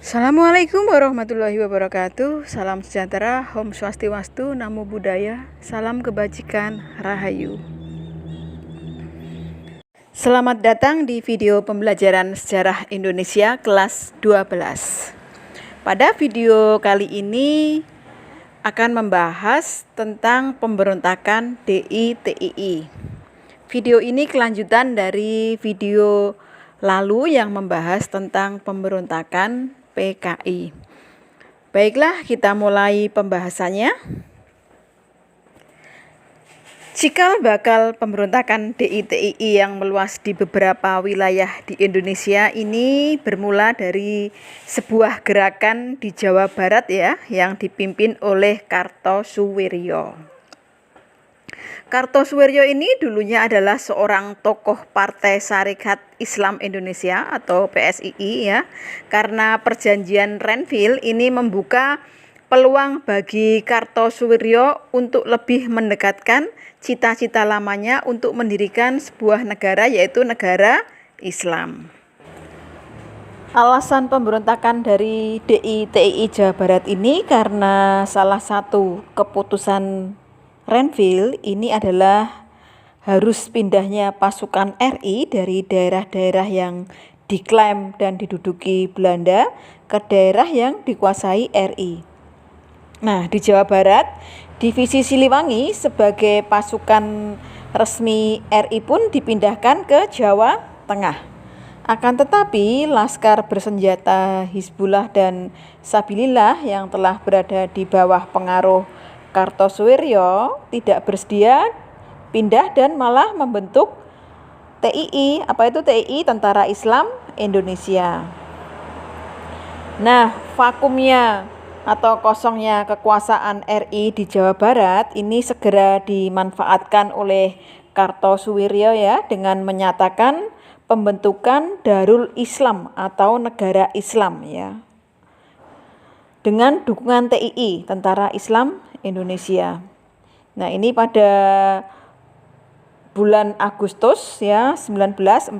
Assalamualaikum warahmatullahi wabarakatuh. Salam sejahtera, Om Swastiwastu, Namo Buddhaya, salam kebajikan, Rahayu. Selamat datang di video pembelajaran sejarah Indonesia kelas 12. Pada video kali ini akan membahas tentang pemberontakan DI-TII. Video ini kelanjutan dari video lalu yang membahas tentang pemberontakan PKI. Baiklah, kita mulai pembahasannya. Cikal bakal pemberontakan DI-TII yang meluas di beberapa wilayah di Indonesia ini bermula dari sebuah gerakan di Jawa Barat yang dipimpin oleh Kartosuwiryo. Kartosuwiryo ini dulunya adalah seorang tokoh Partai Sarekat Islam Indonesia atau PSII Karena perjanjian Renville ini membuka peluang bagi Kartosuwiryo untuk lebih mendekatkan cita-cita lamanya untuk mendirikan sebuah negara, yaitu negara Islam. Alasan pemberontakan dari DI-TII Jawa Barat ini karena salah satu keputusan Renville ini adalah harus pindahnya pasukan RI dari daerah-daerah yang diklaim dan diduduki Belanda ke daerah yang dikuasai RI. Nah, di Jawa Barat, divisi Siliwangi sebagai pasukan resmi RI pun dipindahkan ke Jawa Tengah. Akan tetapi, laskar bersenjata Hizbullah dan Sabilillah yang telah berada di bawah pengaruh Kartosuwiryo tidak bersedia pindah dan malah membentuk TII. Apa itu TII? Tentara Islam Indonesia. Nah, vakumnya atau kosongnya kekuasaan RI di Jawa Barat ini segera dimanfaatkan oleh Kartosuwiryo dengan menyatakan pembentukan Darul Islam atau negara Islam dengan dukungan TII, Tentara Islam Indonesia. Nah, ini pada bulan Agustus 1948.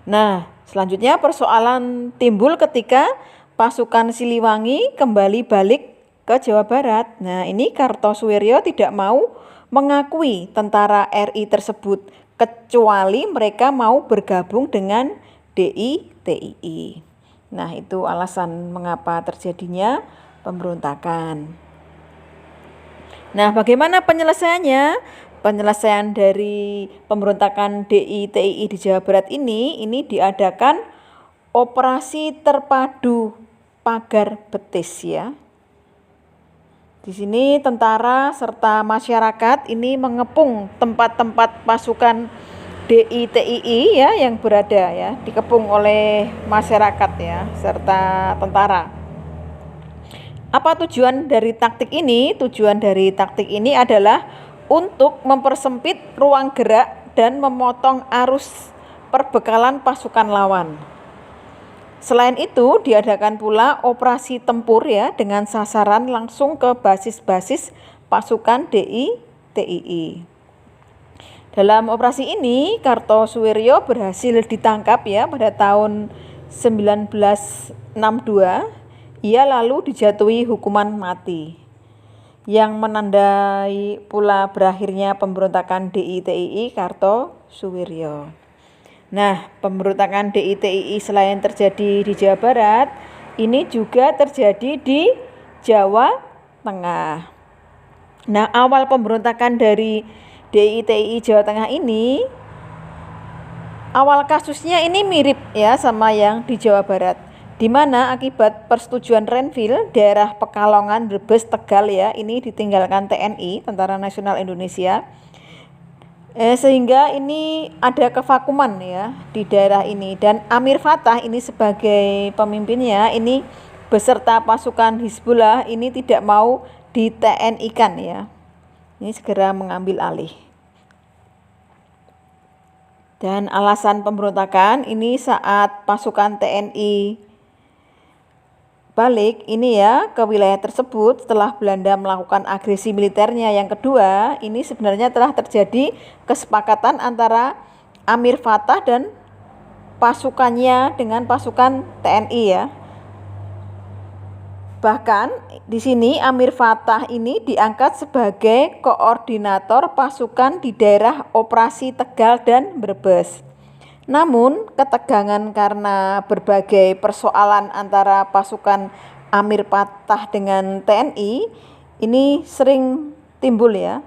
Nah, selanjutnya persoalan timbul ketika pasukan Siliwangi kembali balik ke Jawa Barat. Nah, ini Kartosuwiryo tidak mau mengakui tentara RI tersebut kecuali mereka mau bergabung dengan DI-TII. Nah, itu alasan mengapa terjadinya pemberontakan. Nah, bagaimana penyelesaiannya? Penyelesaian dari pemberontakan DI-TII di Jawa Barat ini diadakan operasi terpadu pagar betis Di sini tentara serta masyarakat ini mengepung tempat-tempat pasukan DI-TII yang berada dikepung oleh masyarakat serta tentara. Apa tujuan dari taktik ini? Tujuan dari taktik ini adalah untuk mempersempit ruang gerak dan memotong arus perbekalan pasukan lawan. Selain itu, diadakan pula operasi tempur dengan sasaran langsung ke basis-basis pasukan DI-TII. Dalam operasi ini, Kartosuwiryo berhasil ditangkap pada tahun 1962. Ia lalu dijatuhi hukuman mati, yang menandai pula berakhirnya pemberontakan DI-TII Kartosuwiryo. Nah, pemberontakan DI-TII selain terjadi di Jawa Barat, ini juga terjadi di Jawa Tengah. Nah, awal pemberontakan dari DI-TII Jawa Tengah ini, awal kasusnya ini mirip sama yang di Jawa Barat, di mana akibat persetujuan Renville, daerah Pekalongan, Brebes, Tegal ini ditinggalkan TNI, Tentara Nasional Indonesia, sehingga ini ada kevakuman di daerah ini, dan Amir Fattah ini sebagai pemimpinnya ini beserta pasukan Hizbullah ini tidak mau di TNI-kan ini segera mengambil alih. Dan alasan pemberontakan ini saat pasukan TNI balik ini ke wilayah tersebut setelah Belanda melakukan agresi militernya yang kedua, ini sebenarnya telah terjadi kesepakatan antara Amir Fattah dan pasukannya dengan pasukan TNI ya. Bahkan di sini Amir Fattah ini diangkat sebagai koordinator pasukan di daerah operasi Tegal dan Brebes. Namun ketegangan karena berbagai persoalan antara pasukan Amir Fattah dengan TNI ini sering timbul ya.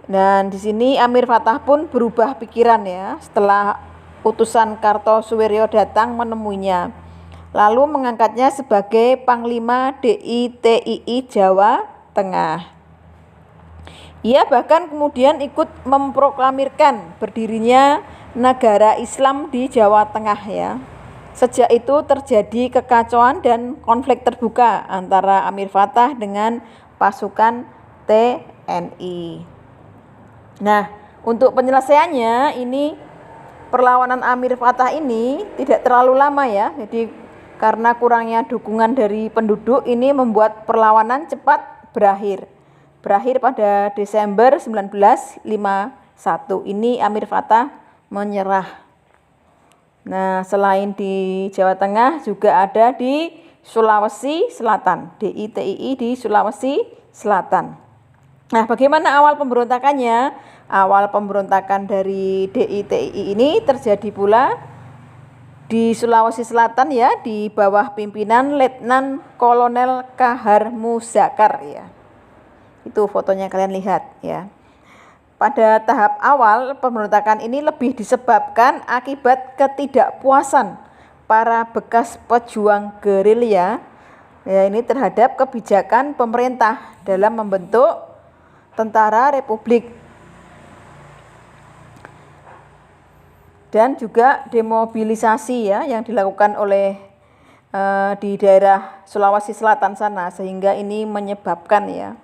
Dan di sini Amir Fattah pun berubah pikiran ya setelah utusan Kartosuwiryo datang menemuinya, lalu mengangkatnya sebagai Panglima DITII Jawa Tengah. Ia bahkan kemudian ikut memproklamirkan berdirinya negara Islam di Jawa Tengah ya. Sejak itu terjadi kekacauan dan konflik terbuka antara Amir Fattah dengan pasukan TNI. Nah, untuk penyelesaiannya ini perlawanan Amir Fattah ini tidak terlalu lama ya. Jadi karena kurangnya dukungan dari penduduk ini membuat perlawanan cepat berakhir. Berakhir pada Desember 1951. Ini Amir Fattah menyerah. Nah, selain di Jawa Tengah juga ada di Sulawesi Selatan, DITII di Sulawesi Selatan. Nah, bagaimana awal pemberontakannya? Awal pemberontakan dari DITII ini terjadi pula di Sulawesi Selatan ya, di bawah pimpinan Letnan Kolonel Kahar Muzakar ya. Itu fotonya kalian lihat ya. Pada tahap awal pemberontakan ini lebih disebabkan akibat ketidakpuasan para bekas pejuang gerilya ya ini terhadap kebijakan pemerintah dalam membentuk Tentara Republik, dan juga demobilisasi ya yang dilakukan oleh di daerah Sulawesi Selatan sana, sehingga ini menyebabkan ya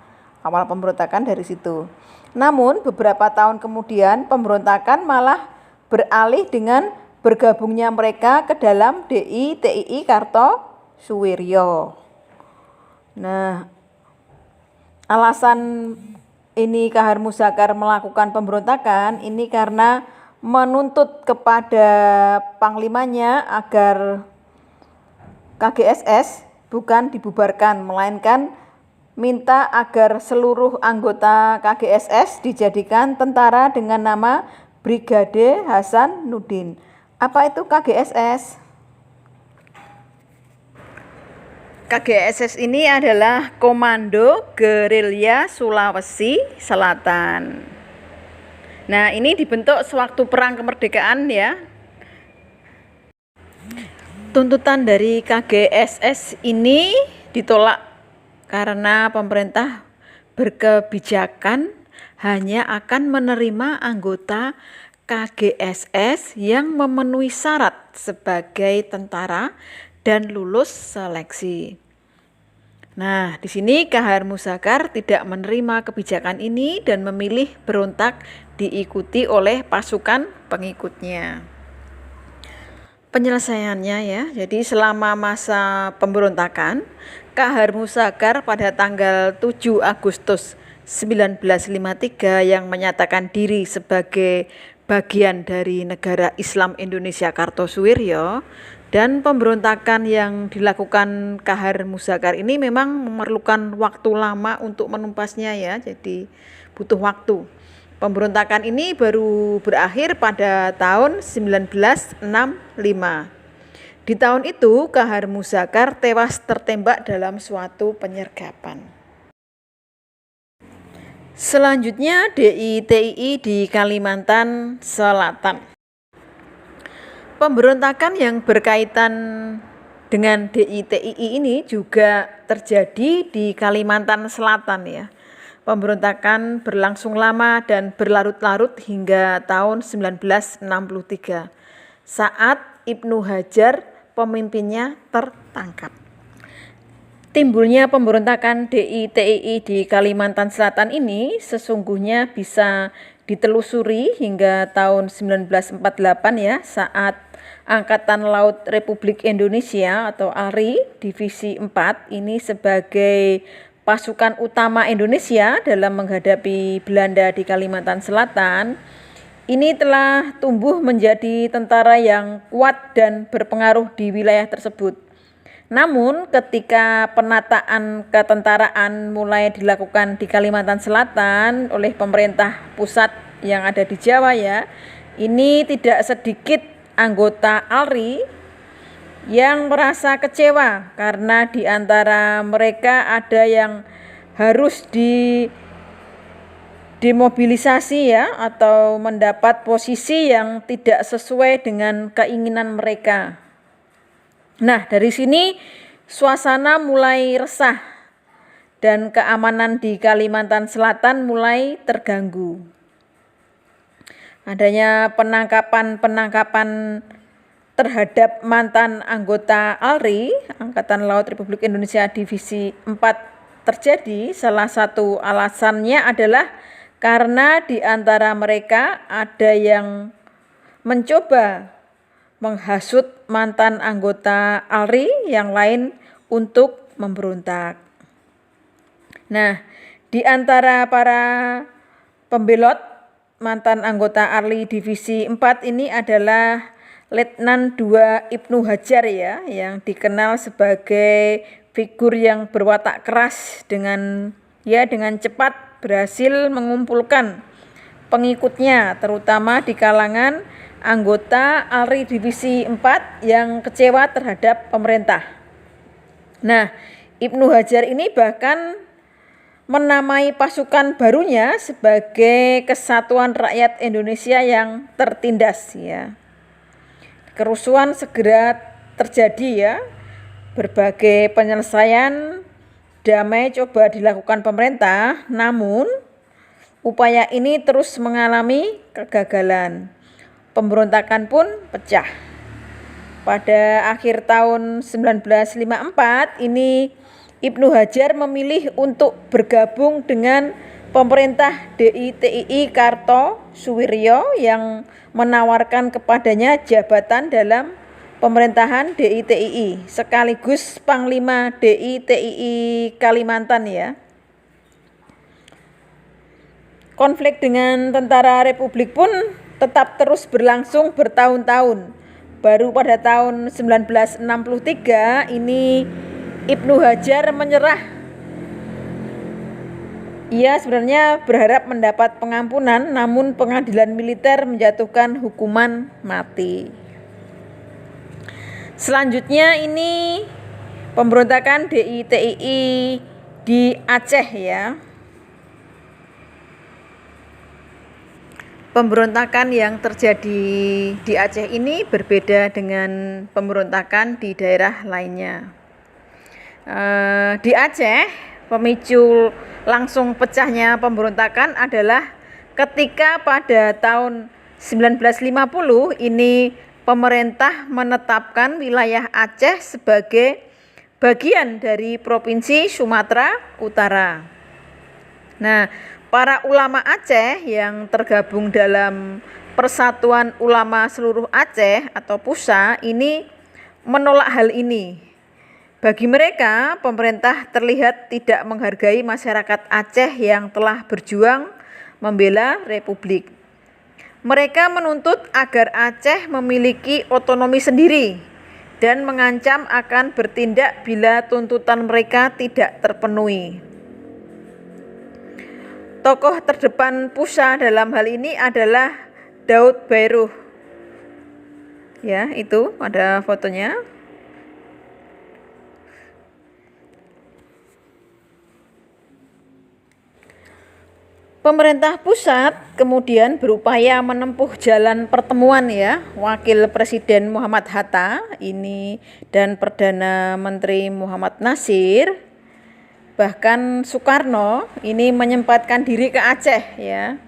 awal pemberontakan dari situ. Namun beberapa tahun kemudian pemberontakan malah beralih dengan bergabungnya mereka ke dalam DITII Kartosuwiryo. Nah, alasan ini Kahar Muzakar melakukan pemberontakan ini karena menuntut kepada panglimanya agar KGSS bukan dibubarkan, melainkan minta agar seluruh anggota KGSS dijadikan tentara dengan nama Brigade Hasanuddin. Apa itu KGSS? KGSS ini adalah Komando Gerilya Sulawesi Selatan. Nah, ini dibentuk sewaktu Perang Kemerdekaan ya. Tuntutan dari KGSS ini ditolak karena pemerintah berkebijakan hanya akan menerima anggota KGSS yang memenuhi syarat sebagai tentara dan lulus seleksi. Nah, di sini Kahar Muzakar tidak menerima kebijakan ini dan memilih berontak diikuti oleh pasukan pengikutnya. Penyelesaiannya ya, jadi selama masa pemberontakan, Kahar Muzakar pada tanggal 7 Agustus 1953 yang menyatakan diri sebagai bagian dari negara Islam Indonesia Kartosuwiryo, dan pemberontakan yang dilakukan Kahar Muzakar ini memang memerlukan waktu lama untuk menumpasnya ya, jadi butuh waktu. Pemberontakan ini baru berakhir pada tahun 1965. Di tahun itu Kahar Muzakar tewas tertembak dalam suatu penyergapan. Selanjutnya DITII di Kalimantan Selatan. Pemberontakan yang berkaitan dengan DITII ini juga terjadi di Kalimantan Selatan ya. Pemberontakan berlangsung lama dan berlarut-larut hingga tahun 1963 saat Ibnu Hajar pemimpinnya tertangkap. Timbulnya pemberontakan DITII di Kalimantan Selatan ini sesungguhnya bisa ditelusuri hingga tahun 1948 ya, saat Angkatan Laut Republik Indonesia atau ARI Divisi 4 ini sebagai pasukan utama Indonesia dalam menghadapi Belanda di Kalimantan Selatan, ini telah tumbuh menjadi tentara yang kuat dan berpengaruh di wilayah tersebut. Namun ketika penataan ketentaraan mulai dilakukan di Kalimantan Selatan oleh pemerintah pusat yang ada di Jawa ya, ini tidak sedikit anggota ALRI yang merasa kecewa karena di antara mereka ada yang harus demobilisasi ya, atau mendapat posisi yang tidak sesuai dengan keinginan mereka. Nah, dari sini suasana mulai resah dan keamanan di Kalimantan Selatan mulai terganggu. Adanya penangkapan terhadap mantan anggota ALRI, Angkatan Laut Republik Indonesia Divisi 4 terjadi. Salah satu alasannya adalah karena di antara mereka ada yang mencoba menghasut mantan anggota ALRI yang lain untuk memberontak. Nah, di antara para pembelot mantan anggota ALRI Divisi 4 ini adalah Letnan 2 Ibnu Hajar ya, yang dikenal sebagai figur yang berwatak keras dengan cepat berhasil mengumpulkan pengikutnya, terutama di kalangan anggota ALRI Divisi 4 yang kecewa terhadap pemerintah. Nah, Ibnu Hajar ini bahkan menamai pasukan barunya sebagai Kesatuan Rakyat Indonesia yang tertindas ya. Kerusuhan segera terjadi ya. Berbagai penyelesaian damai coba dilakukan pemerintah, namun upaya ini terus mengalami kegagalan. Pemberontakan pun pecah. Pada akhir tahun 1954 ini Ibnu Hajar memilih untuk bergabung dengan pemerintah DITII Kartosuwiryo yang menawarkan kepadanya jabatan dalam pemerintahan DITII sekaligus Panglima DITII Kalimantan ya. Konflik dengan tentara Republik pun tetap terus berlangsung bertahun-tahun. Baru pada tahun 1963 ini Ibnu Hajar menyerah. Ia sebenarnya berharap mendapat pengampunan, namun pengadilan militer menjatuhkan hukuman mati. Selanjutnya ini pemberontakan DITII di Aceh ya. Pemberontakan yang terjadi di Aceh ini berbeda dengan pemberontakan di daerah lainnya. Di Aceh, pemicu langsung pecahnya pemberontakan adalah ketika pada tahun 1950 ini pemerintah menetapkan wilayah Aceh sebagai bagian dari Provinsi Sumatera Utara. Nah, para ulama Aceh yang tergabung dalam Persatuan Ulama Seluruh Aceh atau PUSA ini menolak hal ini. Bagi mereka, pemerintah terlihat tidak menghargai masyarakat Aceh yang telah berjuang membela Republik. Mereka menuntut agar Aceh memiliki otonomi sendiri dan mengancam akan bertindak bila tuntutan mereka tidak terpenuhi. Tokoh terdepan PUSA dalam hal ini adalah Daud Bairuh. Ya, itu ada fotonya. Pemerintah pusat kemudian berupaya menempuh jalan pertemuan ya, Wakil Presiden Muhammad Hatta ini dan Perdana Menteri Muhammad Nasir, bahkan Soekarno ini menyempatkan diri ke Aceh ya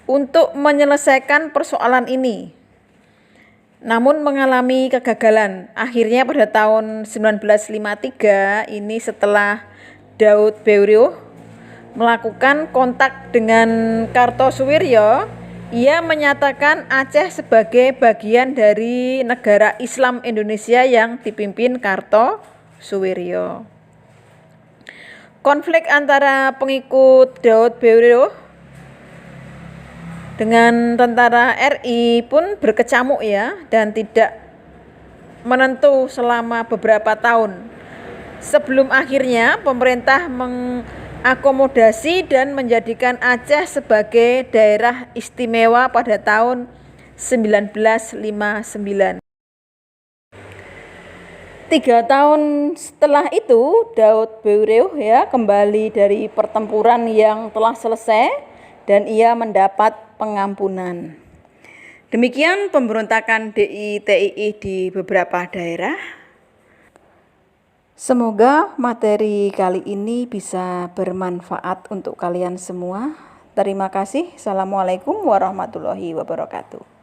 untuk menyelesaikan persoalan ini. Namun mengalami kegagalan. Akhirnya pada tahun 1953 ini setelah Daud Bairuh melakukan kontak dengan Kartosuwiryo, ia menyatakan Aceh sebagai bagian dari negara Islam Indonesia yang dipimpin Kartosuwiryo. Konflik antara pengikut Daud Bairuh Dengan tentara RI pun berkecamuk ya, dan tidak menentu selama beberapa tahun. Sebelum akhirnya pemerintah mengakomodasi dan menjadikan Aceh sebagai daerah istimewa pada tahun 1959. 3 tahun setelah itu, Daud Beureeuw ya kembali dari pertempuran yang telah selesai dan ia mendapat pengampunan. Demikian pemberontakan DITII di beberapa daerah. Semoga materi kali ini bisa bermanfaat untuk kalian semua. Terima kasih. Assalamualaikum warahmatullahi wabarakatuh.